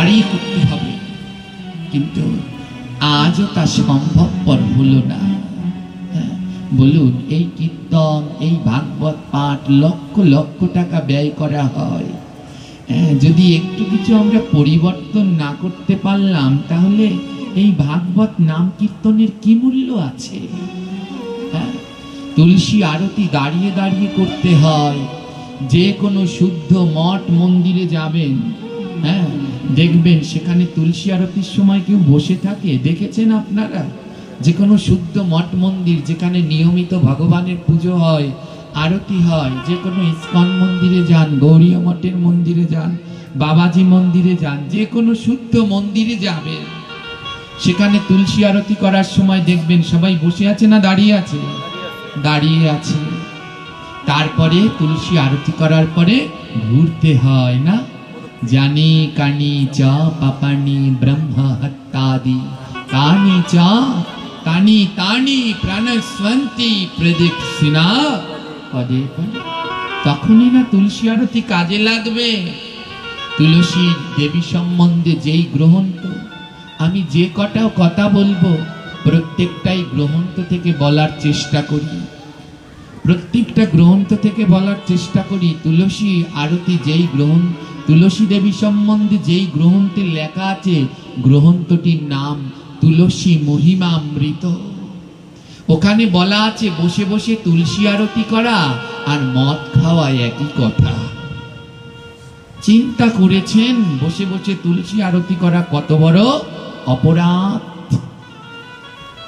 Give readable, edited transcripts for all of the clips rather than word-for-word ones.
দাঁড়িয়ে করতে হবে, কিন্তু আজও তা সম্ভবপর হলো না। বলুন, এই কীর্তন, এই ভাগবত পাঠ লক্ষ লক্ষ টাকা ব্যয় করা হয়, যদি একটু কিছু আমরা পরিবর্তন না করতে পারলাম, তাহলে এই ভাগবত নাম কীর্তনের কি মূল্য আছে? তুলসী আরতি দাঁড়িয়ে দাঁড়িয়ে করতে হয়। যে কোনো শুদ্ধ মঠ মন্দিরে যাবেন, দেখবেন সেখানে তুলসী আরতির সময় কেউ বসে থাকে, দেখেছেন আপনারা? যে কোনো শুদ্ধ মঠ মন্দির যেখানে নিয়মিত ভগবানের পুজো হয়, আরতি হয়, যে কোনো ইস্কন মন্দিরে যান, গৌরীয় মঠের মন্দিরে যান, বাবাজি মন্দিরে যান, যে কোনো শুদ্ধ মন্দিরে যাবেন, সেখানে তুলসী আরতি করার সময় দেখবেন সবাই বসে আছে না দাঁড়িয়ে আছে? দাঁড়িয়ে আছে। তারপরে তুলসী আরতি করার পরে ঘুরতে হয় না? জানি কানি চ পাপানি ব্রহ্ম হত্যাদি তানি চ তানি তানি প্রাণস্বন্তি প্রদক্ষিণা পদে পদে। তখনই না তুলসী আরতি কাজে লাগবে। তুলসী দেবী সম্বন্ধে যেই গ্রন্থ, আমি যে কটাও কথা বলবো প্রত্যেকটাই গ্রন্থ থেকে বলার চেষ্টা করি, প্রত্যেকটা গ্রন্থ থেকে বলার চেষ্টা করি। তুলসী আরতি যেই গ্রন্থ, তুলসী দেবী সম্বন্ধে যেই গ্রন্থে লেখা আছে, গ্রন্থটির নাম তুলসী মহিমামৃত। ওখানে বলা আছে বসে বসে তুলসী আরতি করা আর মদ খাওয়া একই কথা। চিন্তা করেছেন বসে বসে তুলসী আরতি করা কত বড় অপরাধ?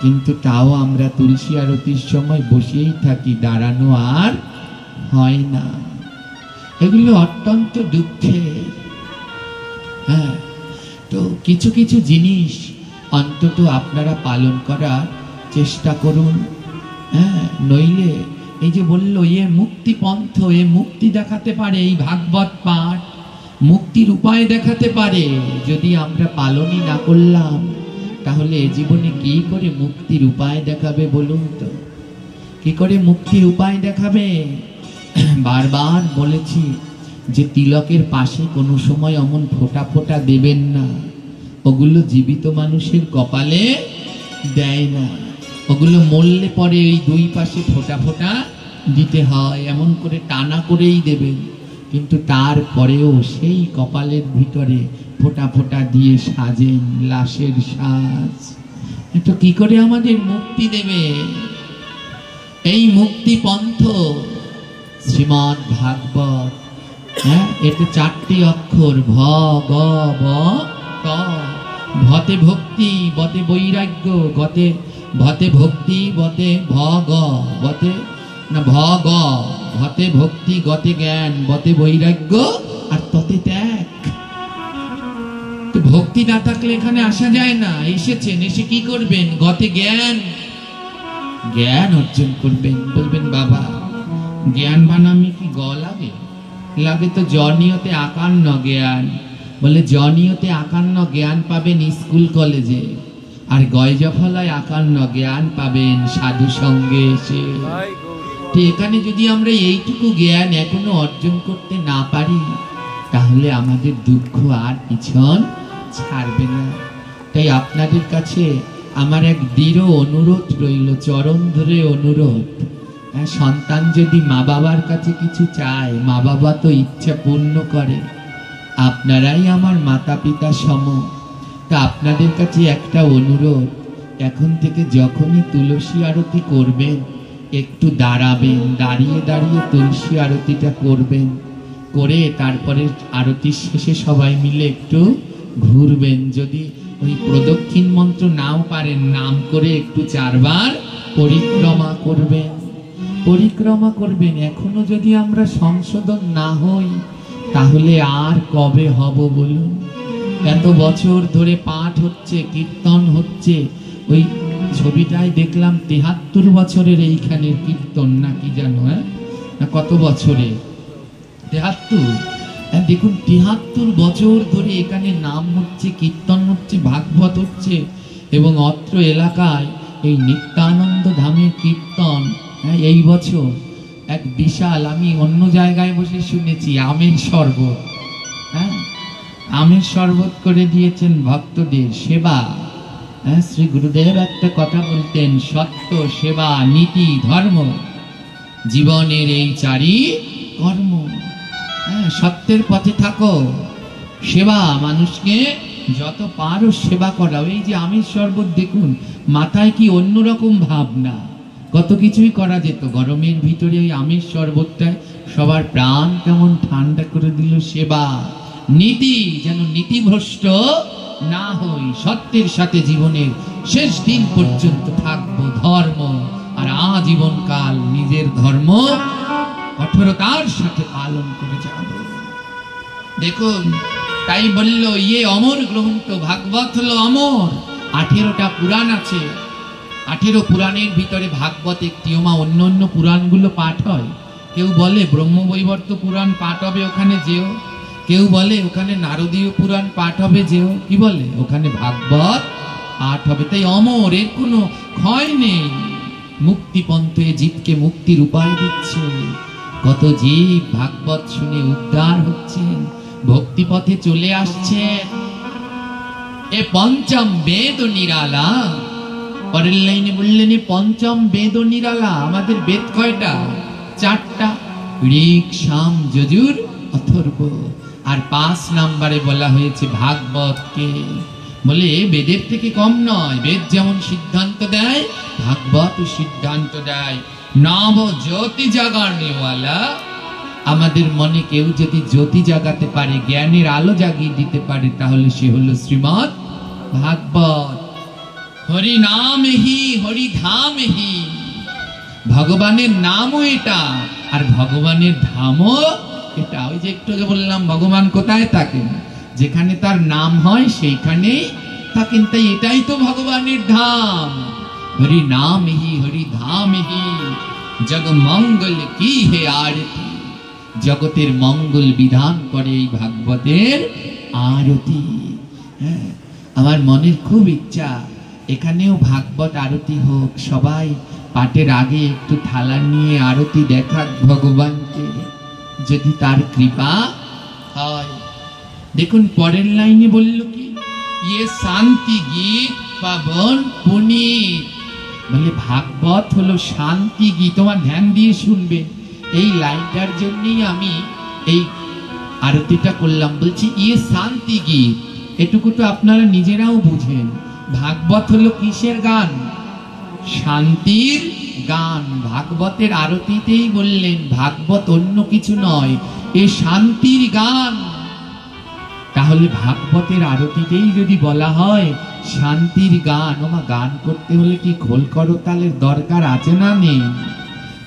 কিন্তু তাও আমরা তুলসী আরতির সময় বসেই থাকি, দাঁড়ানো আর হয় না। এগুলো অত্যন্ত দুঃখের। তো কিছু কিছু জিনিস অন্তত আপনারা পালন করার চেষ্টা করুন। নইলে এই যে বললো এ মুক্তি পন্থ, এ মুক্তি দেখাতে পারে, এই ভাগবত পাঠ মুক্তির উপায় দেখাতে পারে। যদি আমরা পালনই না করলাম, তাহলে জীবনে কি করে মুক্তির উপায় দেখাবে বলুন তো? কি করে মুক্তির উপায় দেখাবে? বারবার বলেছি যে তিলকের পাশে কোনো সময় অমন ফোঁটা ফোঁটা দেবেন না। ওগুলো জীবিত মানুষের কপালে দেয় না, ওগুলো মরলে পরে ওই দুই পাশে ফোঁটা ফোঁটা দিতে হয়, এমন করে টানা করেই দেবেন। কিন্তু তারপরেও সেই কপালের ভিতরে ফোঁটা ফোঁটা দিয়ে সাজেন লাশের সাজ। তো কি করে আমাদের মুক্তি দেবে? এই মুক্তি পন্থ শ্রীমদ্ ভাগবত, এতে 4টি অক্ষর ভ গ ব ত। ভতে ভক্তি বতে বৈরাগ্য, গতে ভতে ভক্তি বতে ভ গ বতে না ভ গ, ভতে ভক্তি গতে জ্ঞান বতে বৈরাগ্য আর ততে ত্যাগ। তো ভক্তি না থাকলে এখানে আসা যায় না। এসেছেন, এসে কি করবেন? গতে জ্ঞান, জ্ঞান অর্জন করবেন। বলবেন বাবা জ্ঞান বানামি কি গ লাগে? লাগে তো জনিয়তে আকান্ন জ্ঞান। বলে জনিয়তে আকান্ন জ্ঞান পাবেন স্কুল কলেজে, আর গয়জফলায় আকান্ন জ্ঞান পাবেন সাধু সঙ্গে এসে। তো এখানে যদি আমরা এইটুকু জ্ঞান এখনো অর্জন করতে না পারি, তাহলে আমাদের দুঃখ আর পিছন ছাড়বে না। তাই আপনাদের কাছে আমার এক দৃঢ় অনুরোধ রইল, চরণ ধরে অনুরোধ। সন্তান যদি মা বাবার কাছে কিছু চায়, মা বাবা তো ইচ্ছা পূর্ণ করে। আপনারাই আমার মাতা পিতা সম। তা আপনাদের কাছে একটা অনুরোধ, এখন থেকে যখনই তুলসী আরতি করবেন একটু দাঁড়াবেন, দাঁড়িয়ে দাঁড়িয়ে তুলসী আরতিটা করবেন, করে তারপরে আরতির শেষে সবাই মিলে একটু ঘুরবেন। যদি ওই প্রদক্ষিণ মন্ত্র নাও পারেন, নাম করে একটু 4 বার পরিক্রমা করবেন, পরিক্রমা করবেন। এখনো যদি আমরা সংশোধন না হই, তাহলে আর কবে হব বলুন? এত বছর ধরে পাঠ হচ্ছে, কীর্তন হচ্ছে। ওই ছবিটাই দেখলাম 73 বছরের এইখানের কীর্তন না কি জানো, না কত বছরে 73। দেখুন 73 বছর ধরে এখানে নাম হচ্ছে, কীর্তন হচ্ছে, ভাগবত হচ্ছে, এবং অত্র এলাকায় এই নিত্যানন্দ ধামের কীর্তন এই বছর এক বিশাল, আমি অন্য জায়গায় বসে শুনেছি আমের শরবত, আমের শরবত করে দিয়েছেন ভক্তদের সেবা। শ্রী গুরুদেব একটা কথা বলতেন, সত্য, সেবা, নীতি, ধর্ম জীবনের এই চারি কর্ম। সত্যের পথে থাকো, সেবা, মানুষকে যত পারো সেবা করাও। এই যে আমের শরবত দেখুন, মাথায় কি অন্যরকম ভাবনা, কত কিছুই করা যেত, গরমের ভিতরে ওই আমের শরবতটায় সবার প্রাণ কেমন ঠান্ডা করে দিল। সেবা, নীতি, যেন নীতিভ্রষ্ট না হই, সত্যের সাথে জীবনের শেষ দিন পর্যন্ত থাকবো। ধর্ম, আর আজীবন কাল নিজের ধর্ম কঠোরতার সাথে পালন করে যাব। দেখুন, তাই বলল ইয়ে অমর গ্রন্থ, ভাগবত হলো অমর। 18টা পুরাণ আছে, 18 পুরাণের ভিতরে ভাগবত একটিও। অন্য অন্য পুরাণগুলো পাঠ হয়, কেউ বলে ব্রহ্মবৈবর্ত পুরাণ পাঠ হবে ওখানে যেও, কেউ বলে ওখানে নারদীয় পুরাণ পাঠ হবে যেও, কি বলে ওখানে ভাগবত পাঠ হবে। তাই অমর, এর কোনো ক্ষয় নেই। মুক্তিপন্থে জীবকে মুক্তির উপায় দিচ্ছে। কত জীব ভাগবত শুনে উদ্ধার হচ্ছেন, ভক্তিপথে চলে আসছে। এ পঞ্চম বেদ নিরালা। পরের লাইনে বললেন পঞ্চম বেদ নিরালা। আমাদের বেদ কয়টা? 4টা, ঋক, সাম, যজুর, অথর্ব। আর 5 নম্বরে বলা হয়েছে ভাগবতকে। বলে বেদের থেকে কম নয়, বেদ যেমন সিদ্ধান্ত দেয়, ভাগবত সিদ্ধান্ত দেয়। নব জ্যোতি জাগানেওয়ালা। আমাদের মনে কেউ যদি জ্যোতি জাগাতে পারে, জ্ঞানের আলো জাগিয়ে দিতে পারে, তাহলে সে হলো শ্রীমৎ ভাগবত। হরি নামহি হরি ধামহি, ভগবানের নামও এটা, আর ভগবানের ধামও এটা। ওই যে একটু আগে বললাম ভগবান কোথায় থাকেন, যেখানে তার নাম হয় সেইখানেই থাকেন। তাই এটাই তো ভগবানের ধাম। হরি নামহি হরি ধামহি, জগ মঙ্গল কি হে আরতি। জগতের মঙ্গল বিধান করে এই ভাগবতের আরতি। হ্যাঁ, আমার মনের খুব ইচ্ছা এখানেও ভাগবত আরতি হোক। সবাই পাঠের আগে একটু থালা নিয়ে আরতি দেখাক ভগবানকে, যদি তার কৃপা হয়। দেখুন পরের লাইনে বলল কি, ইয়ে শান্তি গীত পাবন পুনীত। বলে ভাগবত হলো শান্তি গীত। তোমার ধ্যান দিয়ে শুনবে, এই লাইনটার জন্যই আমি এই আরতিটা করলাম। বলছি ইয়ে শান্তি গীত, এটুকু তো আপনারা নিজেরাও বুঝেন। ভাগবত হলো কিসের গান? শান্তির গান। ভাগবতের আরতিতেই বললেন ভাগবত অন্য কিছু নয়, এ শান্তির গান। তাহলে ভাগবতের আরতিতেই যদি বলা হয় শান্তির গান, ওমা গান করতে হলে কি খোল করতালের দরকার আছে না নেই?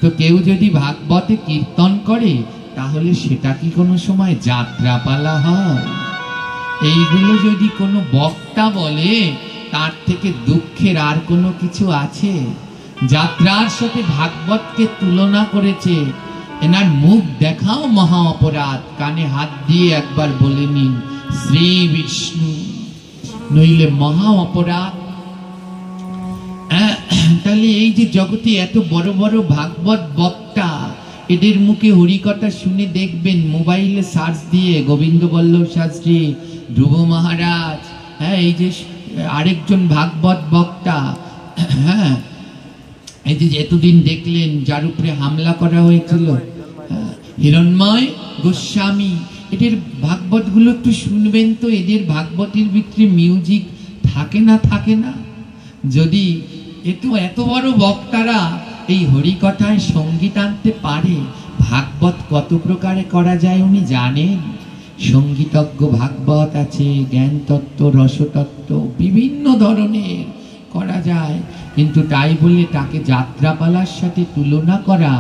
তো কেউ যদি ভাগবতে কীর্তন করে, তাহলে সেটা কি কোনো সময় যাত্রাপালা হয়? এইগুলো যদি কোনো বক্তা বলে, তার থেকে দুঃখের আর কোনো কিছু আছে? যাত্রার সাথে ভাগবতকে তুলনা করেছে। এনার মুখ দেখাও মহা অপরাধ। কানে হাত দিয়ে একবার বলে নিন শ্রী বিষ্ণু, নইলে মহা অপরাধ। তাহলে এই যে জগতে এত বড় বড় ভাগবত বক্তা, এদের মুখে হরিকথা শুনে দেখবেন, মোবাইলে সার্চ দিয়ে গোবিন্দ বল্লভ শাস্ত্রী, ধ্রুব মহারাজ, হ্যাঁ এই যে আরেকজন ভাগবত বক্তা, হ্যাঁ এই যে এতদিন দেখলেন যার উপরে হামলা করা হয়েছিল, হিরণ্ময় গোস্বামী, এদের ভাগবত গুলো একটু শুনবেন তো। এদের ভাগবতের ভিতরে মিউজিক থাকে না? থাকে না? যদি এত বড় বক্তারা এই হরিকথায় সঙ্গীত আনতে পারে, ভাগবত কত প্রকারে করা যায় উনি জানেন। সঙ্গীতজ্ঞ ভাগবত আছে, জ্ঞান তত্ত্ব, রসতত্ত্ব, বিভিন্ন ধরনের করা যায়। কিন্তু তাই বলে তাকে যাত্রাপালার সাথে তুলনা করা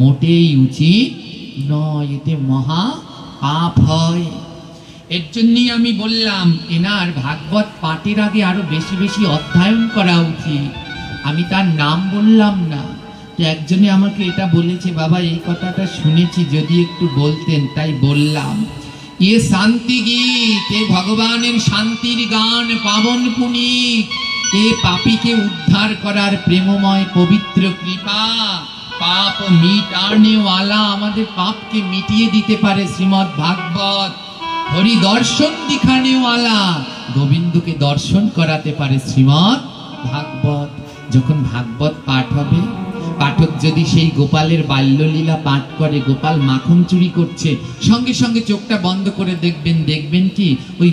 মোটেই উচিত নয়, এতে মহা পাপ হয়। এর জন্যই আমি বললাম এনার ভাগবত পাঠের আগে আরো বেশি বেশি অধ্যয়ন করা উচিত। আমি তার নাম বললাম না, তো একজনে আমাকে এটা বলেছে, বাবা এই কথাটা শুনেছি, যদি একটু বলতেন, তাই বললাম। ইয়ে শান্তি গীত, এ ভগবানের শান্তির গান, পাবন পুনীত, এ পাপীকে উদ্ধার করার প্রেমময় পবিত্র কৃপা। পাপ মিটানেওয়ালা, আমাদের পাপকে মিটিয়ে দিতে পারে শ্রীমৎ ভাগবত। হরি দর্শন দিখানেওয়ালা, গোবিন্দকে দর্শন করাতে পারে শ্রীমৎ ভাগবত। যখন ভাগবত পাঠ হবে, পাঠক যদি সেই গোপালের বাল্যলীলা পাঠ করে, গোপাল মাখন চুরি করছে, সঙ্গে সঙ্গে চোখটা বন্ধ করে দেখবেন কি ওই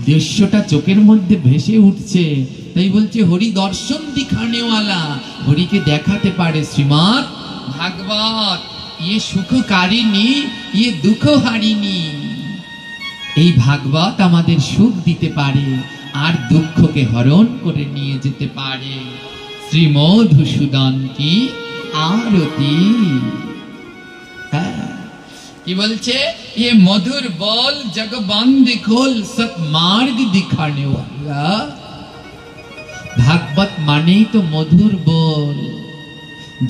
দৃশ্যটা চোখের মধ্যে ভেসে উঠছে। তাই বলছে হরি দর্শন দিখানেওয়ালা, হরিকে দেখাতে পারে শ্রীমৎ ভাগবত। ইয়ে সুখকারিণী, ইয়ে দুঃখ হারিণী। এই ভাগবত আমাদের সুখ দিতে পারে আর দুঃখকে হরণ করে নিয়ে যেতে পারে। শ্রী মধুসূদন কি आरती। কি বলছে? ये मधुर बोल जग बंद खोल सत मार्ग दिखाने वाला। भागवत माने तो मधुर बोल,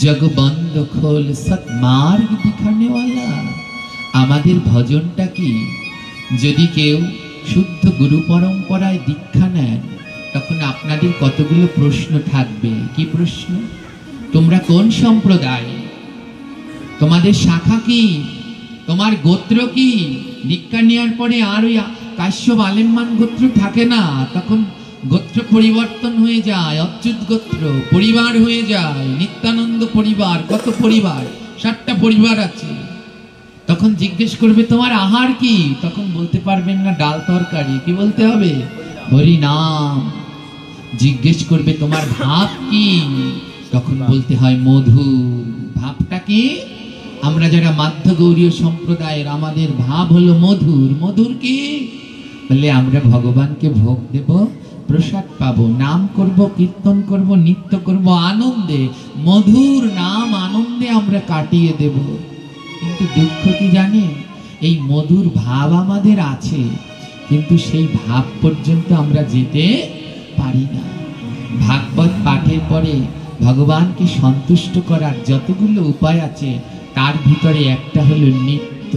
जग बंद खोल सत मार्ग दिखाने वाला। আমাদের ভজনটা কি? যদি কেউ শুদ্ধ গুরু পরম্পরায় দীক্ষা নেন, তখন আপনাদের কতগুলো প্রশ্ন থাকবে। কি প্রশ্ন? তোমরা কোন সম্প্রদায়? তোমাদের শাখা কি? তোমার গোত্র কি? দীক্ষা নেওয়ার পরে আর ওই কাশ্যপ আলেম্মান গোত্র থাকে না, তখন গোত্র পরিবর্তন হয়ে যায়, অচ্যুত গোত্র পরিবার হয়ে যায়, নিত্যানন্দ পরিবার, কত পরিবার, 7টা পরিবার আছে। তখন জিজ্ঞেস করবে তোমার আহার কি? তখন বলতে পারবেন না ডাল তরকারি। কি বলতে হবে? হরি নাম। জিজ্ঞেস করবে তোমার ভাব কি? তখন বলতে হয় মধু। ভাবটা কি? আমরা যারা মাধ্য গৌরীয় সম্প্রদায়ের, আমাদের ভাব হলো মধুর। মধুর কি? বলে আমরা ভগবানকে ভোগ দেব, প্রসাদ পাবো, নাম করব, কীর্তন করব, নৃত্য করব আনন্দে। মধুর নাম আনন্দে আমরা কাটিয়ে দেব। কিন্তু দুঃখ কি জানেন? এই মধুর ভাব আমাদের আছে, কিন্তু সেই ভাব পর্যন্ত আমরা যেতে পারি না। ভাগবত পাঠের পরে ভগবানকে সন্তুষ্ট করার যতগুলো উপায় আছে, তার ভিতরে একটা হলো নিত্য।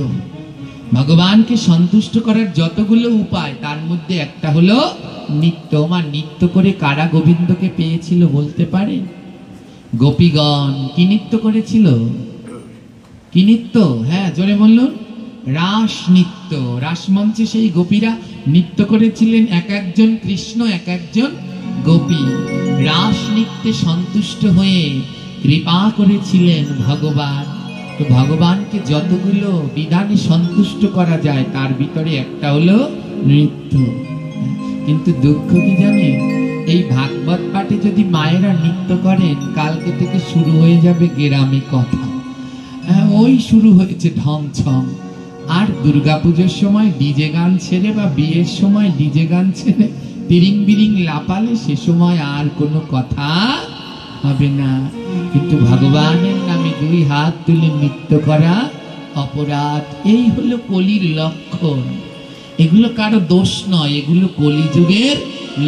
ভগবানকে সন্তুষ্ট করার যতগুলো উপায়, তার মধ্যে একটা হলো নিত্য। আমার নিত্য করে কারা গোবিন্দকে পেয়েছিল বলতে পারে? গোপীগণ কি নৃত্য করেছিল? কি নৃত্য? হ্যাঁ, জোরে বলুন। রাস নৃত্য। রাসমঞ্চে সেই গোপীরা নৃত্য করেছিলেন, এক একজন কৃষ্ণ, এক একজন গোপী। রাস নৃত্যে সন্তুষ্ট হয়ে কৃপা করেছিলেন ভগবান। তো ভগবানকে যতগুলো বিধানে সন্তুষ্ট করা যায়, তার ভিতরে একটা হলো নৃত্য। কিন্তু দুঃখ কি জানেন? এই ভাগবত পাঠে যদি মায়েরা নৃত্য করেন, কালকে থেকে শুরু হয়ে যাবে গ্রামে কথা। ওই শুরু হয়েছে ঢং ছং। আর দুর্গাপুজোর সময় ডিজে গান ছেড়ে বা বিয়ের সময় ডিজে গান ছেড়ে তিরিং বিরিং লাপালে, সে সময় আর কোনো কথা হবে না। কিন্তু ভগবানের নামে 2 হাত তুলে নৃত্য করা অপরাধ। এই হলো কলির লক্ষণ। এগুলো কারো দোষ নয়, এগুলো কলিযুগের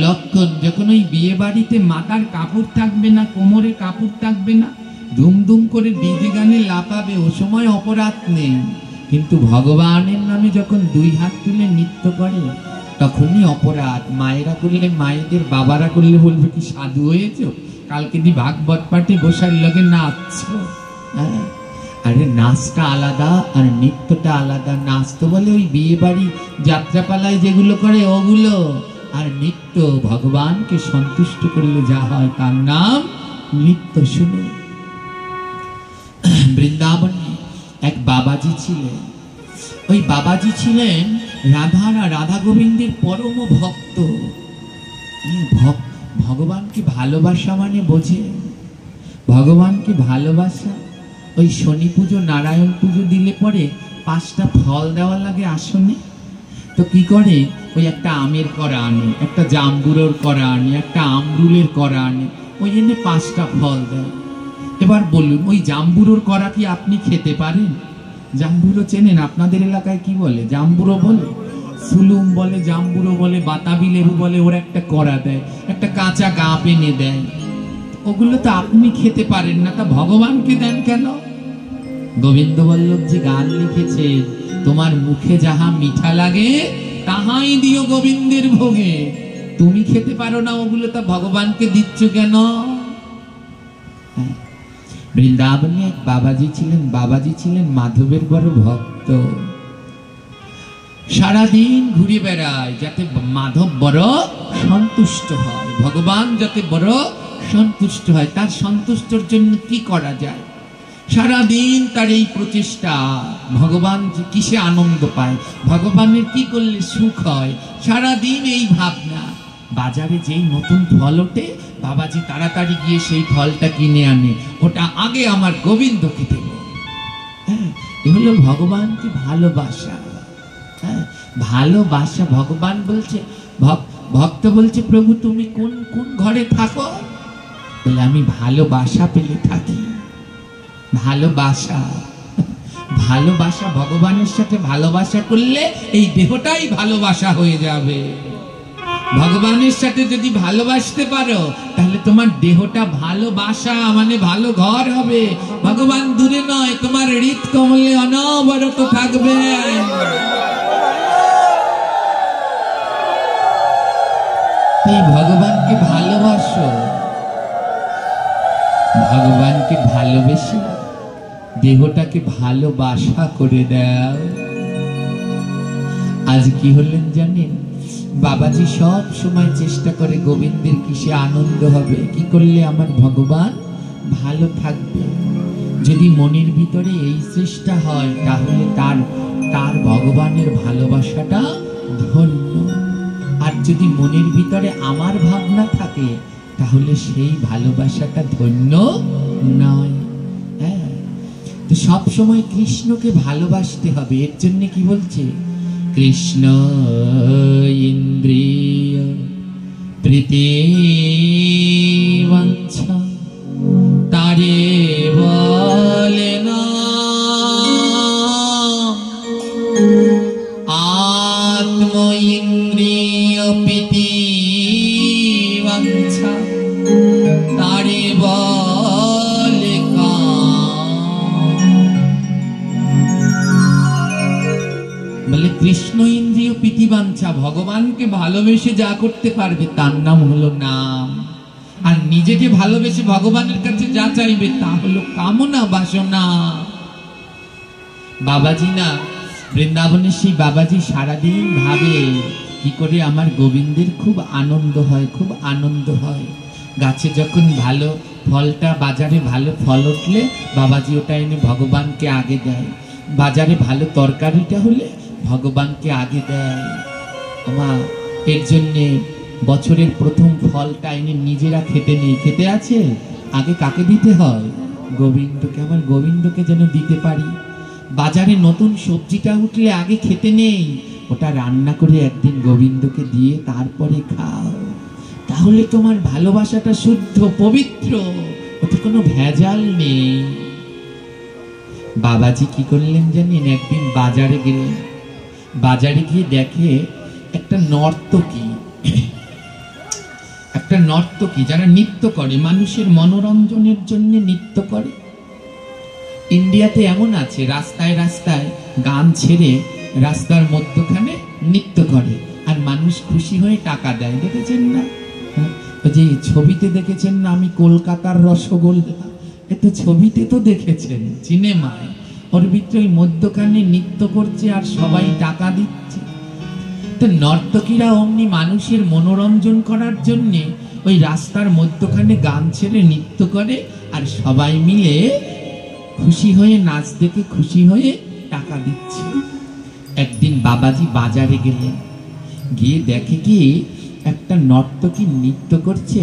লক্ষণ। যখন ওই বিয়ে বাড়িতে মাথার কাপড় থাকবে না, কোমরে কাপড় থাকবে না, ধুমধুম করে ডিজে গানে লাপাবে, ও সময় অপরাধ নেই। কিন্তু ভগবানের নামে যখন 2 হাত তুলে নৃত্য করে, তখনই অপরাধ। মায়েরা করলে, মায়েদের বাবারা করলে বলবে কি সাধু হয়েছ, কালকে দি ভাগবত পাঠে গোসাইর লগে নাচছো। আরে নাচটা আলাদা আর নৃত্যটা আলাদা। নাচ তো বলে ওই বিয়ে বাড়ি যাত্রাপালায় যেগুলো করে ওগুলো, আর নৃত্য ভগবানকে সন্তুষ্ট করলে যা হয় তার নাম নৃত্য। শুনে বৃন্দাবনে এক বাবাজি ছিলেন। ওই বাবাজি ছিলেন রাধা গোবিন্দের পরম ভক্ত। ভগবানকে ভালোবাসা মানে বোঝে? ভগবানকে ভালোবাসা ওই শনি পুজো, নারায়ণ পুজো দিলে পরে 5টা ফল দেওয়া লাগে আসনে। তো কি করে? ওই একটা আমের কড়া আনে, একটা জাম্বুরোর কড়া আনে, একটা আমরুলের কড়া আনে, ওই জন্য 5টা ফল দেয়। এবার বলুন, ওই জাম্বুরোর কড়া কি আপনি খেতে পারেন? জাম্বুরো চেনেন? আপনাদের এলাকায় কি বলে? জাম্বুরো বলে, সুলুম বলে, জাম্বুরো বলে, বাতাবি লেবু বলে। ওরা একটা কড়া দেয়, একটা কাঁচা গাপ এনে দেয়। ওগুলো তো আপনি খেতে পারেন না, তা ভগবানকে দেন কেন? গোবিন্দ বল্লভ যে গান লিখেছে, তোমার মুখে যাহা মিঠা লাগে তাহাই দিও গোবিন্দের ভোগে। তুমি খেতে পারো না ওগুলো, তা ভগবানকে দিচ্ছ কেন? বৃন্দাবনে এক বাবাজি ছিলেন। বাবাজি ছিলেন মাধবের বড় ভক্ত। সারাদিন ঘুরে বেড়ায় যাতে মাধব বড় সন্তুষ্ট হয়, ভগবান যাতে বড় সন্তুষ্ট হয়। তার সন্তুষ্টর জন্য কি করা যায়? সারাদিন তার এই প্রচেষ্টা, ভগবান কিসে আনন্দ পায়, ভগবানের কি করলে সুখ হয়, সারাদিন এই ভাবনা। বাজারে যেই নতুন ফল ওঠে, বাবাজি তাড়াতাড়ি গিয়ে সেই ফলটা কিনে আনে, ওটা আগে আমার গোবিন্দকে দেব। হ্যাঁ, এ হলো ভগবানকে ভালোবাসা। হ্যাঁ, ভালোবাসা। ভগবান বলছে, ভক্ত বলছে, প্রভু তুমি কোন কোন ঘরে থাকো? বলে আমি ভালোবাসা পেলে থাকি। ভালোবাসা, ভালোবাসা, ভগবানের সাথে ভালোবাসা করলে এই দেহটাই ভালোবাসা হয়ে যাবে। ভগবানের সাথে যদি ভালোবাসতে পারো, তাহলে তোমার দেহটা ভালোবাসা মানে ভালো ঘর হবে। ভগবান দূরে নয়, তোমার হৃদ কমলে অনবরত থাকবে। এই ভগবানকে ভালোবাসো, ভগবানকে ভালোবেসে দেহটাকে ভালোবাসা করে দাও। আজ কি হলেন জানেন? বাবাজি সব সময় চেষ্টা করে গোবিন্দের কিসে আনন্দ হবে, কি করলে আমার ভগবান ভালো থাকবে। যদি মনের ভিতরে এই চেষ্টা হয়, তাহলে তার ভগবানের ভালোবাসাটা ধন্য। আর যদি মনের ভিতরে আমার ভাবনা থাকে, তাহলে সেই ভালোবাসাটা ধন্য নয়। হ্যাঁ, তো সব সময় কৃষ্ণকে ভালোবাসতে হবে। এর জন্য কি বলছে? কৃষ্ণ ইন্দ্রিয় প্রীতিবাঞ্ছা তারে বলে না, আত্ম ইন্দ্রিয় প্রীতিবাঞ্ছা তারে বলে বলে কৃষ্ণ ইন্দ্রিয় প্রীতিবাঞ্ছা, ভগবানকে ভালোবেসে যা করতে পারবে তার নাম হলো নাম। আর নিজেকে ভালোবেসে ভগবানের কাছে যা চাইবে তা হলো কামনা বাসনা। বাবাজি না, বৃন্দাবনের সেই বাবাজি সারাদিন ভাবে কি করে আমার গোবিন্দের খুব আনন্দ হয়, খুব আনন্দ হয়। গাছে যখন ভালো ফলটা, বাজারে ভালো ফল উঠলে বাবাজি ওটা এনে ভগবানকে আগে দেয়। বাজারে ভালো তরকারিটা হলে ভগবানকে আগে দেয়। মা, এর জন্যে বছরের প্রথম ফলটা এনে নিজেরা খেতে নেই, খেতে আছে, আগে কাকে দিতে হয়? গোবিন্দকে। আমার গোবিন্দকে যেন দিতে পারি। বাজারে নতুন সবজিটা উঠলে আগে খেতে নেই, ওটা রান্না করে একদিন গোবিন্দকে দিয়ে তারপরে খাও। তাহলে তোমার ভালোবাসাটা শুদ্ধ পবিত্র, ওতে কোনো ভেজাল নেই। বাবাজি কি করলেন জানেন? একদিন বাজারে গেলেন, বাজারে গিয়ে দেখে একটা নর্তকী যারা নৃত্য করে, মানুষের মনোরঞ্জনের জন্য নৃত্য করে। ইন্ডিয়াতে এমন আছে, রাস্তায় রাস্তায় গান ছেড়ে রাস্তার মধ্যখানে নৃত্য করে, আর মানুষ খুশি হয়ে টাকা দেয়। দেখেছেন না? যে ছবিতে দেখেছেন না, আমি কলকাতার রসগোল্লা, এ তো ছবিতে তো দেখেছেন, সিনেমায়। ওর ভিতরে ওই মধ্যখানে নৃত্য করছে আর সবাই টাকা দিচ্ছে। তো নর্তকীরা অমনি মানুষের মনোরঞ্জন করার জন্যে ওই রাস্তার মধ্যখানে গান ছেড়ে নৃত্য করে, আর সবাই মিলে খুশি হয়ে নাচ দেখে খুশি হয়ে টাকা দিচ্ছে। একদিন বাবাজি বাজারে গেলেন, গিয়ে দেখে কি একটা নর্তকী নৃত্য করছে,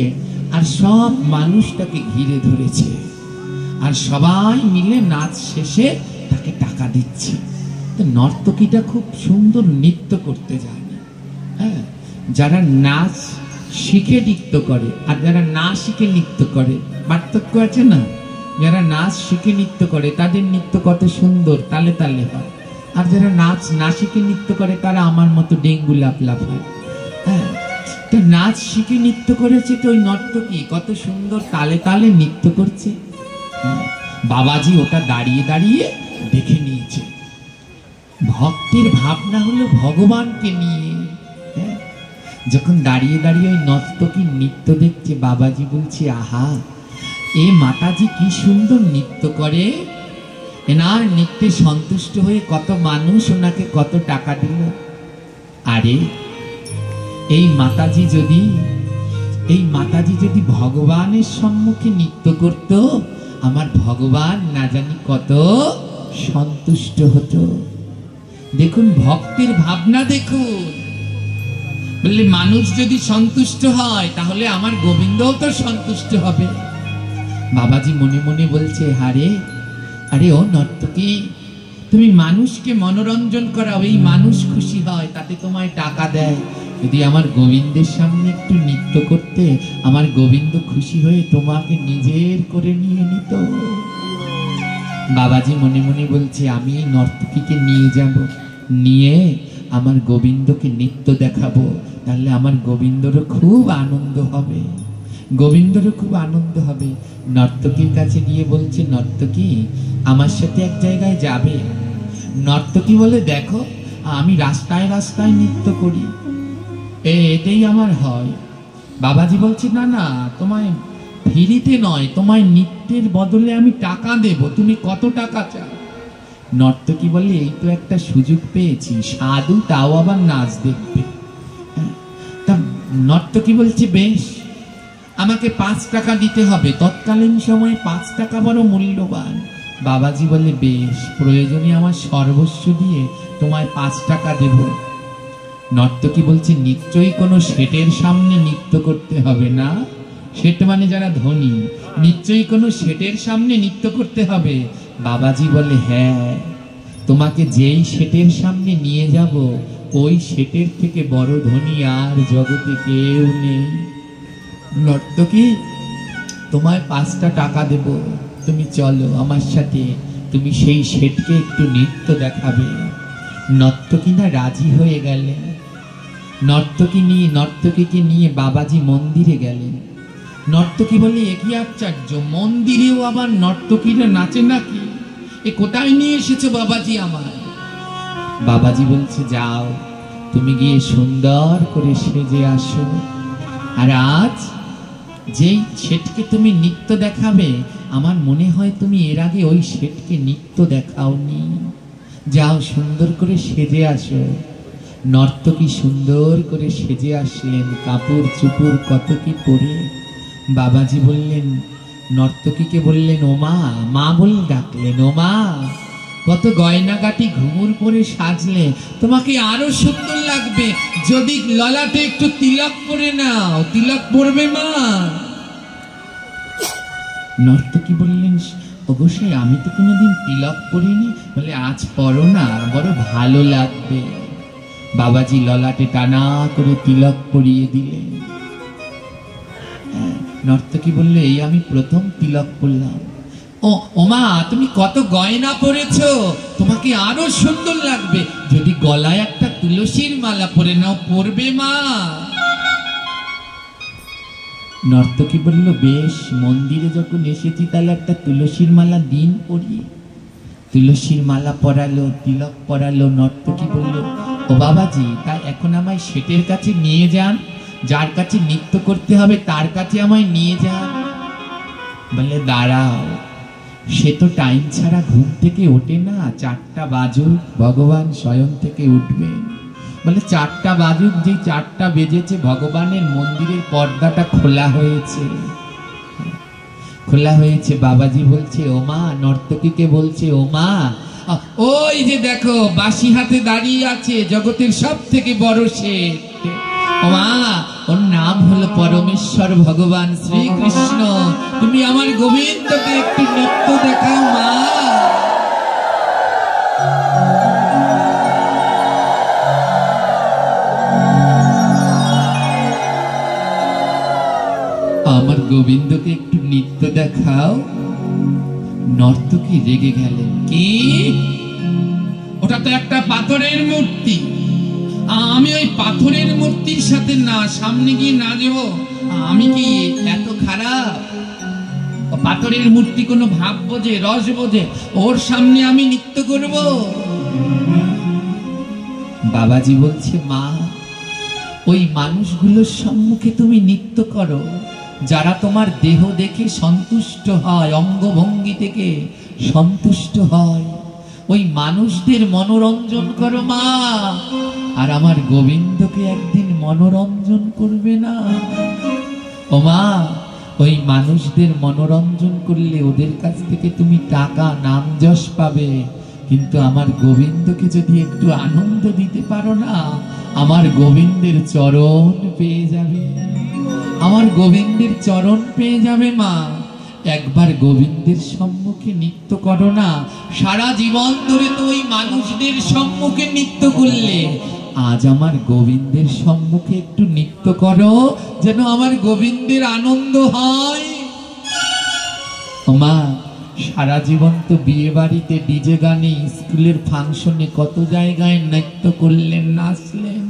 আর সব মানুষ তাকে ঘিরে ধরেছে, আর সবাই মিলে নাচ শেষে তাকে টাকা দিচ্ছে। তো নর্তকীটা খুব সুন্দর নৃত্য করতে জানে। হ্যাঁ, যারা নাচ শিখে নৃত্য করে আর যারা না শিখে নৃত্য করে, পার্থক্য আছে না? যারা নাচ শিখে নৃত্য করে তাদের নৃত্য কত সুন্দর, তালে তালে হয়। আর যারা নাচ না শিখে নৃত্য করে তারা আমার মতো ডেঙ্গু লাফ লাফ হয়। হ্যাঁ, তো নাচ শিখে নৃত্য করেছে, তো ওই নর্তকী কত সুন্দর তালে তালে নৃত্য করছে। বাবাজি ওটা দাঁড়িয়ে দাঁড়িয়ে দেখে নিয়েছে। ভক্তের ভাবনা হলো ভগবানকে নিয়ে। যখন দাঁড়িয়ে দাঁড়িয়ে ওই নর্তকী নৃত্য দেখছে, বাবাজি বলছে, আহা, এ মাতাজি কি সুন্দর নৃত্য করে। এনার নৃত্যে সন্তুষ্ট হয়ে কত মানুষ ওনাকে কত টাকা দিল। আরে এই মাতাজি যদি ভগবানের সম্মুখে নৃত্য করত, আমার ভগবান না জানি কত সন্তুষ্ট হতো। দেখুন ভক্তের ভাবনা, দেখুন বললে মানুষ যদি সন্তুষ্ট হয় তাহলে আমার গোবিন্দও তো সন্তুষ্ট হবে। বাবাজি মনে মনে বলছে, আরে ও নর্তকী, তুমি মানুষকে মনোরঞ্জন করাও, এই মানুষ খুশি হয় তাতে তোমায় টাকা দেয়। যদি আমার গোবিন্দের সামনে একটু নৃত্য করতে, আমার গোবিন্দ খুশি হয়ে তোমাকে নিজের করে নিয়ে নিত। বাবাজি মনে মনে বলছে, আমি এই নর্তকীকে নিয়ে যাব, নিয়ে আমার গোবিন্দকে নৃত্য দেখাবো, তাহলে আমার গোবিন্দরও খুব আনন্দ হবে, গোবিন্দরও খুব আনন্দ হবে। নর্তকীর কাছে গিয়ে বলছে, নর্তকী আমার সাথে এক জায়গায় যাবে? নর্তকী বলে, দেখো আমি রাস্তায় রাস্তায় নৃত্য করি, এটাই আমার হয়। বাবাজি বলছে, না না, তোমায় ফিরিতে নয়, তোমায় নৃত্যের বদলে আমি টাকা দেব, তুমি কত টাকা চাও? নর্তকী বলে, এই তো একটা সুযোগ পেয়েছি, সাধু তাও আবার নাচ দেখবে। তা নর্তকী বলছে, বেশ, আমাকে 5 টাকা দিতে হবে। তৎকালীন সময়ে 5 টাকা বড় মূল্যবান। বাবাজি বলে, বেশ, প্রয়োজনে আমার সর্বস্ব দিয়ে তোমায় 5 টাকা দেব। নর্তকী বলছে, নিশ্চয়ই কোনো শেঠের সামনে নৃত্য করতে হবে না? শেঠ মানে যারা ধনী, নিশ্চয়ই কোনো শেঠের সামনে নৃত্য করতে হবে। বাবাজি বলে, হ্যাঁ, তোমাকে যেই শেঠের সামনে নিয়ে যাব, ওই শেঠের থেকে বড় ধনী আর জগতে কেউ নেই। নর্তকী, তোমায় 5টা টাকা দেব, তুমি চলো আমার সাথে, তুমি সেই শেঠকে একটু নৃত্য দেখাবে। নর্তকী না রাজি হয়ে গেলেন। নর্তকীকে নিয়ে বাবাজি মন্দিরে গেলেন। নর্তকী বলে, এ কি আশ্চর্য, মন্দিরেও আবার নর্তকীরা নাচে নাকি? এ কোথায় নিয়ে এসেছো বাবাজি আমার? বাবাজি বলছে, যাও, তুমি গিয়ে সুন্দর করে সেজে আসো। আর আজ যেই শেঠকে তুমি নৃত্য দেখাবে, আমার মনে হয় তুমি এর আগে ওই শেঠকে নৃত্য দেখাওনি। যাও, সুন্দর করে সেজে আসো। নর্তকী সুন্দর করে সেজে আসলেন, কাপড় চুপড় কত কি পরে। বাবাজি বললেন, নর্তকীকে বললেন, ও মা, মা বলে ডাকলেন, ও মা, কত গয়নাগাটি ঘুঙুর পরে সাজলে, তোমাকে আরো সুন্দর লাগবে যদি ললাটে একটু তিলক পরে নাও। তিলক পরবে মা? নর্তকী বললেন, অবশ্যই, আমি তো কোনোদিন তিলক পরিনি। বলে, আজ পরো না, বড় ভালো লাগবে। বাবাজি ললাটে টানা করে তিলক পরিয়ে দিলেন। নর্তকী বললে, এই আমি প্রথম তিলক পরলাম। ও মা, তুমি কত গয়না পরেছো, তোমাকে আরো সুন্দর লাগবে যদি গলায় একটা তুলসীর মালা পরে নাও। পরবে মা? নর্তকী বলল, বেশ, মন্দিরে যখন এসেছি তাহলে একটা তুলসীর মালা দিন পরি। তুলসীর মালা পরালো, তিলক পরালো। নর্তকী বলল, ও বাবাজি, তা এখন আমায় শেঠের কাছে নিয়ে যান, যার কাছে নৃত্য করতে হবে তার কাছে আমায় নিয়ে যান। বলে, দাঁড়াও, সে তো টাইম ছাড়া ঘুম থেকে ওঠে না, 4টা বাজুক, ভগবান স্বয়ং থেকে উঠবেন। বলে, 4টা বাজুক, যে 4টা বেজেছে ভগবানের মন্দিরের পর্দাটা খোলা হয়েছে, খোলা হয়েছে। বাবাজি বলছে, ও মা, নর্তকীকে বলছে, ও মা, ওই যে দেখো বাঁশি হাতে দাঁড়িয়ে আছে জগতের সব থেকে বড় শেঠ। ও মা, ওর নাম হলো পরমেশ্বর ভগবান শ্রীকৃষ্ণ, তুমি আমার গোবিন্দকে একটু নৃত্য দেখাও মা। আমার গোবিন্দকে একটু নৃত্য দেখাও। নর্তকী রেগে গেলেন, কি? ওটা তো একটা পাথরের মূর্তি, আমি ওই পাথরের মূর্তির সাথে না সামনে গিয়ে নাচবো? আমি কি এত খারাপ? পাথরের মূর্তি কোনো ভাব বোঝে, রস বোঝে, ওর সামনে আমি নৃত্য করব? বাবাজি বলছে, মা, ওই মানুষগুলোর সম্মুখে তুমি নৃত্য করো যারা তোমার দেহ দেখে সন্তুষ্ট হয়, অঙ্গভঙ্গি থেকে সন্তুষ্ট হয়। ওই মানুষদের মনোরঞ্জন করো মা, আর আমার গোবিন্দকে একদিন মনোরঞ্জন করবে না? ও মা, ওই মানুষদের মনোরঞ্জন করলে ওদের কাছ থেকে তুমি টাকা নাম যশ পাবে, কিন্তু আমার গোবিন্দকে যদি একটু আনন্দ দিতে পারো না, আমার গোবিন্দের চরণ পেয়ে যাবে, আমার গোবিন্দের চরণ পেয়ে যাবে মা। একবার গোবিন্দের সম্মুখে নৃত্য করো না, সারা জীবন ধরে তো ওই মানুষদের সম্মুখে নৃত্য করলে, আজ আমার গোবিন্দের সম্মুখে একটু নৃত্য করো, যেন আমার গোবিন্দের আনন্দ হয়। মা, সারা জীবন তো বিয়ে বাড়িতে, ডিজে গানে, স্কুলের ফাংশনে কত জায়গায় নৃত্য করলেন, নাচলেন,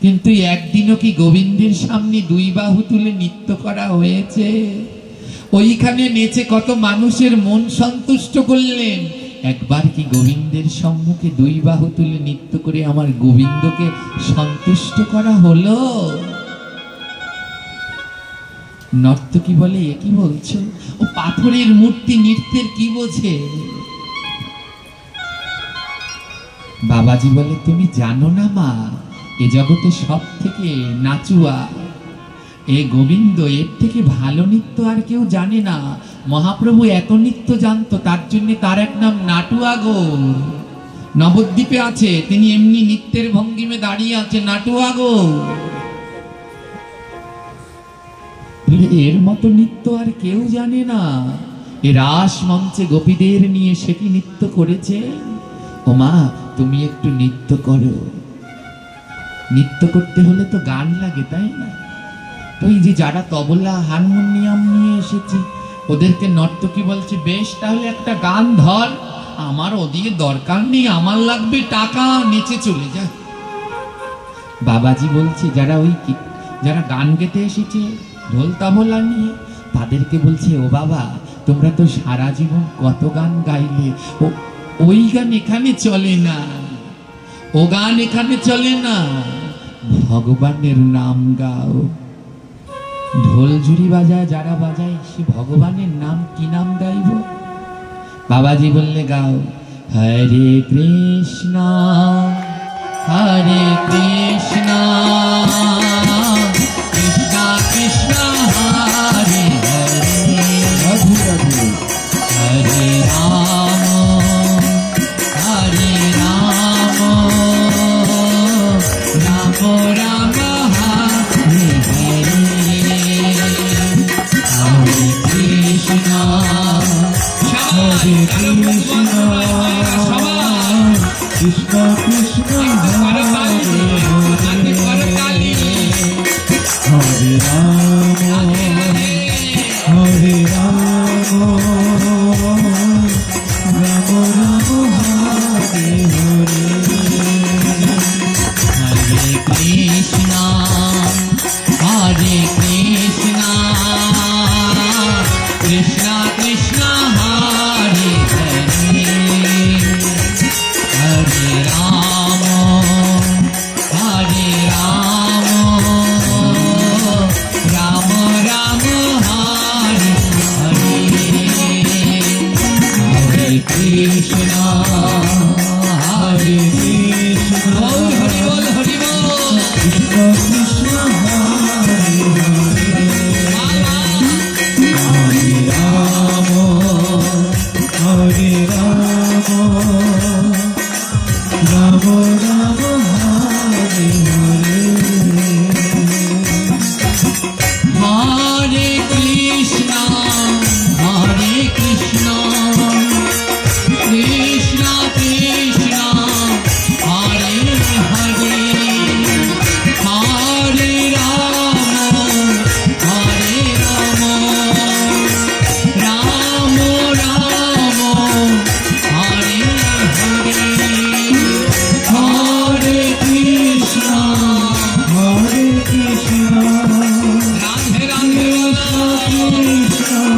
কিন্তু একদিনও কি গোবিন্দের সামনে দুই বাহু তুলে নৃত্য করা হয়েছে? ওইখানে নেচে কত মানুষের মন সন্তুষ্ট করলেন, একবার কি গোবিন্দের সম্মুখে দুই বাহু তুলে নৃত্য করে আমার গোবিন্দকে সন্তুষ্ট করা হলো? নর্তকী বলে, এ কি বলছো? ও পাথরের মূর্তি নৃত্যের কি বোঝে? বাবাজি বলে, তুমি জানো না মা, এ জগতে সব থেকে নাচুয়া এ গোবিন্দ, এর থেকে ভালো নৃত্য আর কেউ জানে না। মহাপ্রভু এত নৃত্য জানতো, তার জন্য তার এক নাম নাটুয়া গৌর। নবদ্বীপে আছে, তিনি এমনি নৃত্যের ভঙ্গিমে দাঁড়িয়ে আছে, নাটুয়া গৌর। এর মতো নৃত্য আর কেউ জানে না। এ রাস মঞ্চে গোপীদের নিয়ে সেটি নৃত্য করেছে। ও মা, তুমি একটু নৃত্য করো। নৃত্য করতে হলে তো গান লাগে, তাই না? তো এই যে যারা তবলা হারমোনিয়াম নিয়ে এসেছে, ওদেরকে নর্তকী বলছে, বেশ তাহলে একটা গান ধর। আমার ওদিকে দরকার নেই, আমার লাগবে টাকা, নেচে চলে যা। বাবাজি বলছে, যারা গান গেতে এসেছে ঢোল তাবলা নিয়ে, তাদেরকে বলছে, ও বাবা, তোমরা তো সারা জীবন কত গান গাইলে, ওই গান এখানে চলে না, ও গান এখানে চলে না, ভগবানের নাম গাও। ঢোল ঝুড়ি বাজায় যারা বাজায়, সে ভগবানের নাম, কি নাম গাইব? বাবাজি বললে, গাও হরে কৃষ্ণ হরে কৃষ্ণ কৃষ্ণ কৃষ্ণ হরে হরে, হরে রাম হরে রাম রাম রাম হরে হরে, হরে কৃষ্ণ হরে কৃষ্ণ কৃষ্ণ কৃষ্ণ হরে হরে, হরে রাম হরে রাম রাম রাম হরে হরে, হরে কৃষ্ণ হরে কৃষ্ণ কৃষ্ণ কৃষ্ণ হরে হরে, হরে রাম হরে রাম রাম রাম হরে হরে, হরে কৃষ্ণ হরে কৃষ্ণ হরি বল হরি বল, কৃষ্ণ কৃষ্ণ হরে হরে, হরে রাম হরে রাম রাম রাম হরে হরে, হরে কৃষ্ণ হরে কৃষ্ণ কৃষ্ণ কৃষ্ণ হরে হরে, হরে রাম হরে রাম রাম রাম হরে হরে, হরে কৃষ্ণ হরে Krishna Radhe Radhe Krishna Krishna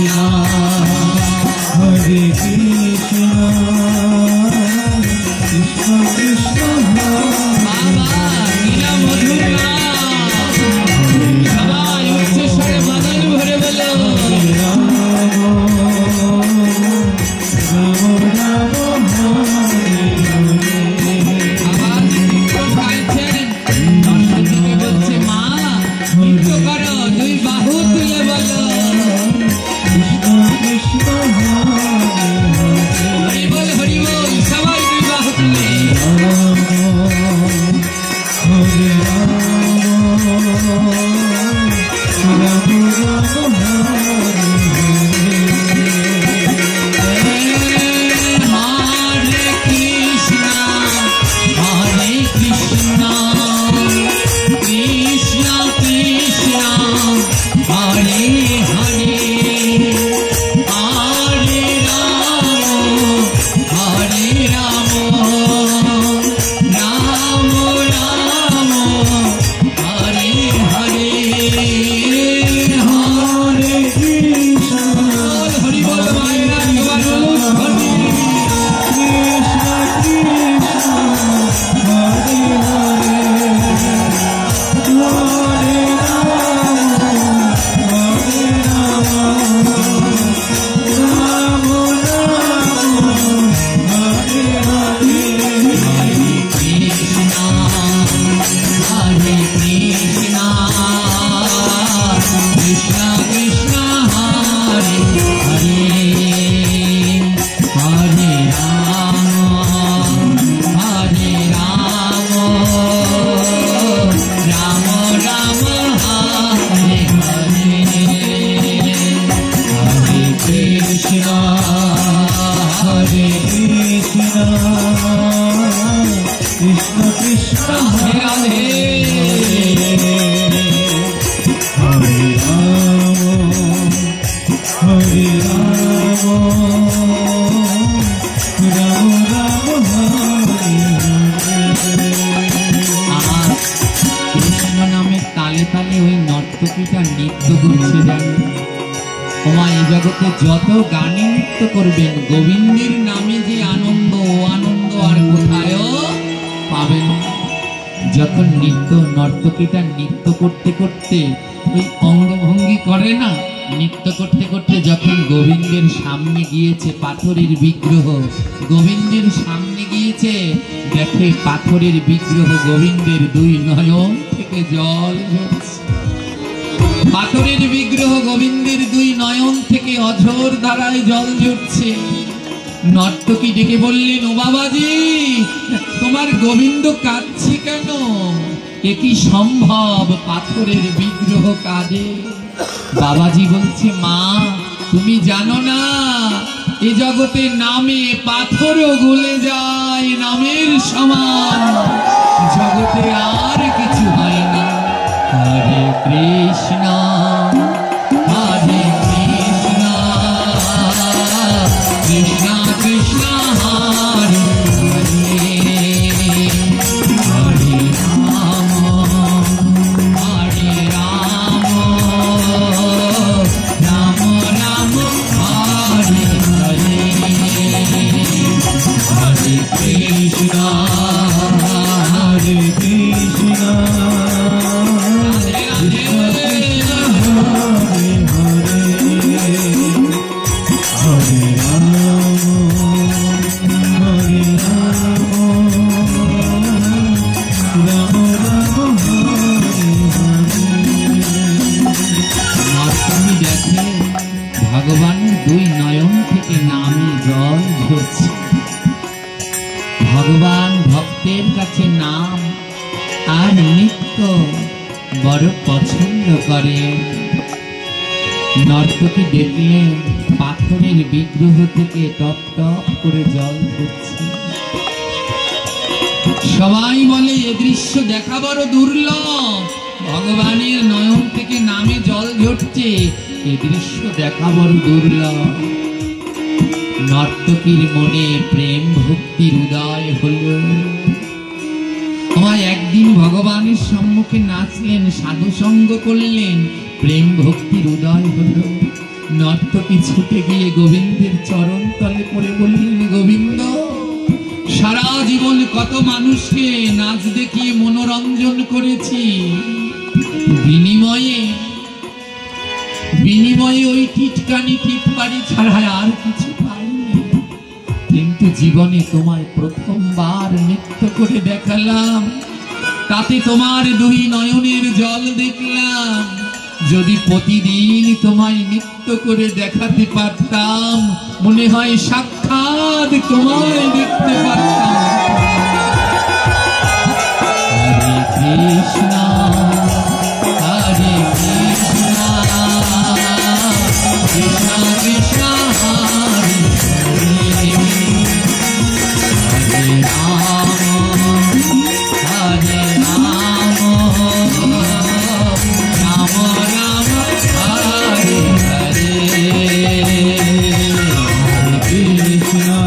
Hare Krishna, Krishna Krishna যত গানে নৃত্য করবেন গোবিন্দের নামে যে আনন্দ আনন্দ আর কোথায় পাবেন। যখন নর্তকীটা নৃত্য করতে করতে ওই অঙ্গভঙ্গি করে না, নৃত্য করতে করতে যখন গোবিন্দের সামনে গিয়েছে পাথরের বিগ্রহ, গোবিন্দের সামনে গিয়েছে, দেখে পাথরের বিগ্রহ গোবিন্দের দুই নয়ন থেকে জল ঝরছে। পাথরের বিগ্রহ গোবিন্দের দুই নয়ন থেকে অঝোর ধারায় জল ঝরছে। নর্তকী ডেকে বললেন, ও বাবাজি, তোমার গোবিন্দ কাঁদছে কেন? এ কি সম্ভব পাথরের বিগ্রহ কাঁদে? বাবাজি বলছে, মা তুমি জানো না এ জগতে নামে পাথরও গলে যায়, নামের সমান জগতে আর কিছু হয় না। হরে কৃষ্ণ হরে কৃষ্ণ কৃষ্ণ কৃষ্ণ হরে হরে রাম হরে রাম রাম রাম হরে হরে হরে কৃষ্ণ হরে কৃষ্ণ ভগবানের দুই নয়ন থেকে নামে জল ঝরছে। ভগবান ভক্তের কাছে নাম আর নৃত্য বড় পছন্দ করে। নর্তকী দেখলেন পাথরের বিগ্রহ থেকে টপ টপ করে জল ঝরছে। সবাই বলে এ দৃশ্য দেখা বড় দুর্লভ, ভগবানের নয়ন থেকে নামে জল ঝরছে, এ দৃশ্য দেখা বড় দুর্লভ। নর্তকীর মনে প্রেম ভক্তির উদয় হল। একদিন ভগবানের সম্মুখে নাচলেন, সাধু সঙ্গ করলেন, প্রেম ভক্তির উদয় হল। নর্তকী ছুটে গিয়ে গোবিন্দের চরণ তলে পড়ে বললেন, গোবিন্দ, সারা জীবন কত মানুষকে নাচ দেখিয়ে মনোরঞ্জন করেছি, বিনিময়ে ওই টিটকানি টিটকারি ছাড়া আর কিছু পাইনি। কিন্তু জীবনে তোমায় প্রথমবার নৃত্য করে দেখালাম, তাতে তোমার দুই নয়নের জল দেখলাম। যদি প্রতিদিন তোমায় নৃত্য করে দেখাতে পারতাম, মনে হয় সাক্ষাৎ তোমায় দেখতে পারতাম। হরে কৃষ্ণ হরে কৃষ্ণ কৃষ্ণ কৃষ্ণ হরে হরে, হরে রাম হরে Ram Ram Ram Hare Hare. Hare Krishna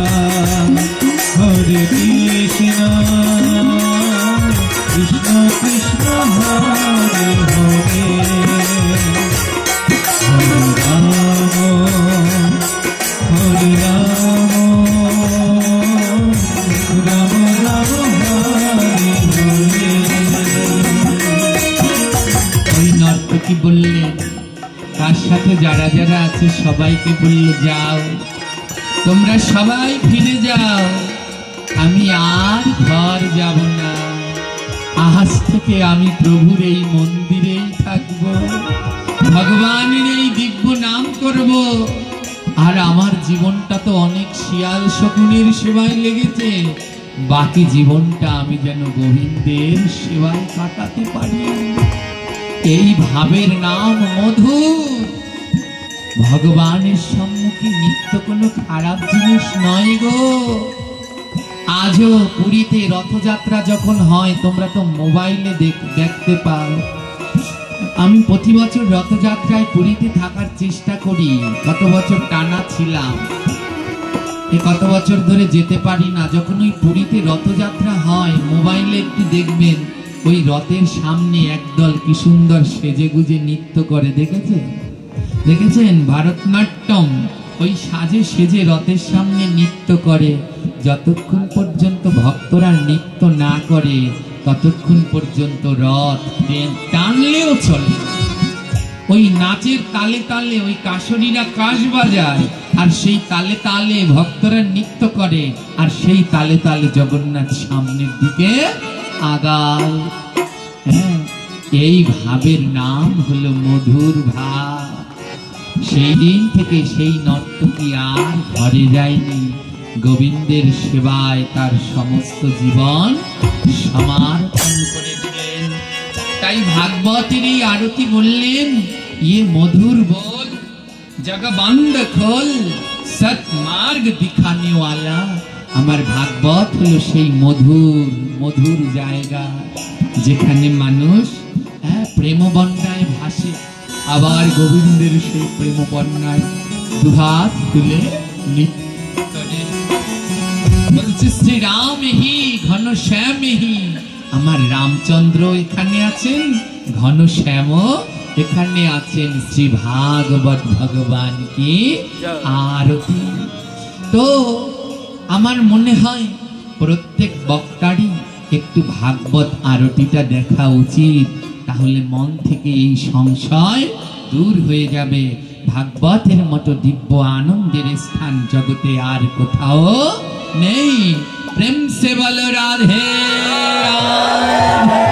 Hare Krishna Krishna Krishna Hare Hare, Hare Rama Hare Rama Rama Rama Hare Hare। ওই নর্তকী বললেন, তার সাথে যারা যারা আছে সবাইকে বলল, যাও তোমরা সবাই ফিরে যাও, আমি আর ঘর যাব না। আজ থেকে আমি প্রভুর এই মন্দিরেই থাকব, ভগবানের এই দিব্য নাম করব। আর আমার জীবনটা তো অনেক শিয়াল শকুনের সেবায় লেগেছে, বাকি জীবনটা আমি যেন গোবিন্দের সেবায় কাটাতে পারি। এই ভাবের নাম মধুর। ভগবানের সম্মুখে নিত্য কোনো খারাপ জিনিস নয় গো। আজও পুরীতে রথযাত্রা যখন হয়, তোমরা তো মোবাইলে দেখতে পাও। আমি প্রতি বছর রথযাত্রায় পুরীতে থাকার চেষ্টা করি, কত বছর টানা ছিলাম, কত বছর ধরে যেতে পারি না। যখন ওই পুরীতে রথযাত্রা হয়, মোবাইলে একটু দেখবেন, ওই রথের সামনে একদল কি সুন্দর সেজে গুজে নৃত্য করে, দেখেছেন ভারতনাট্যম, ওই সাজে সেজে রথের সামনে নৃত্য করে। যতক্ষণ পর্যন্ত ভক্তরা নৃত্য না করে, ততক্ষণ পর্যন্ত রথ টানলেও চলে। ওই নাচের তালে তালে ওই কাসরীরা কাশ বাজায়, আর সেই তালে তালে ভক্তরা নৃত্য করে, আর সেই তালে তালে জগন্নাথ সামনের দিকে আগাল। হ্যাঁ, এই ভাবের নাম হলো মধুর ভাব। সেই দিন থেকে সেই নর্তকী আর ঘরে যায়নি, গোবিন্দের সেবায় তার সমস্ত জীবন সমর্পণ করে দিলেন। তাই ভাগবতের এই আরতি বললেন, ये मधुर बोल जग बंद खोल सतमार्ग दिखाने वाला। আমার ভাগবত হলো সেই মধুর জায়গা, যেখানে মানুষ প্রেম বন্যায় ভাসে, আবার গোবিন্দের সেই প্রেম বন্যায় দুহাত তুলে নৃত্য করে। বলছে শ্রী রাম হি ঘন শ্যাম হি, আমার রামচন্দ্র এখানে আছেন, ঘন শ্যাম এখানে আছেন। শ্রী ভাগবত ভগবান কি আরতি। তো আমার মনে হয় প্রত্যেক বক্তারই একটু ভাগবত আরতিটা দেখা উচিত, তাহলে মন থেকে এই সংশয় দূর হয়ে যাবে। ভাগবতের মতো দিব্য আনন্দের স্থান জগতে আর কোথাও নেই। প্রেম সে বল রাধে রাধে।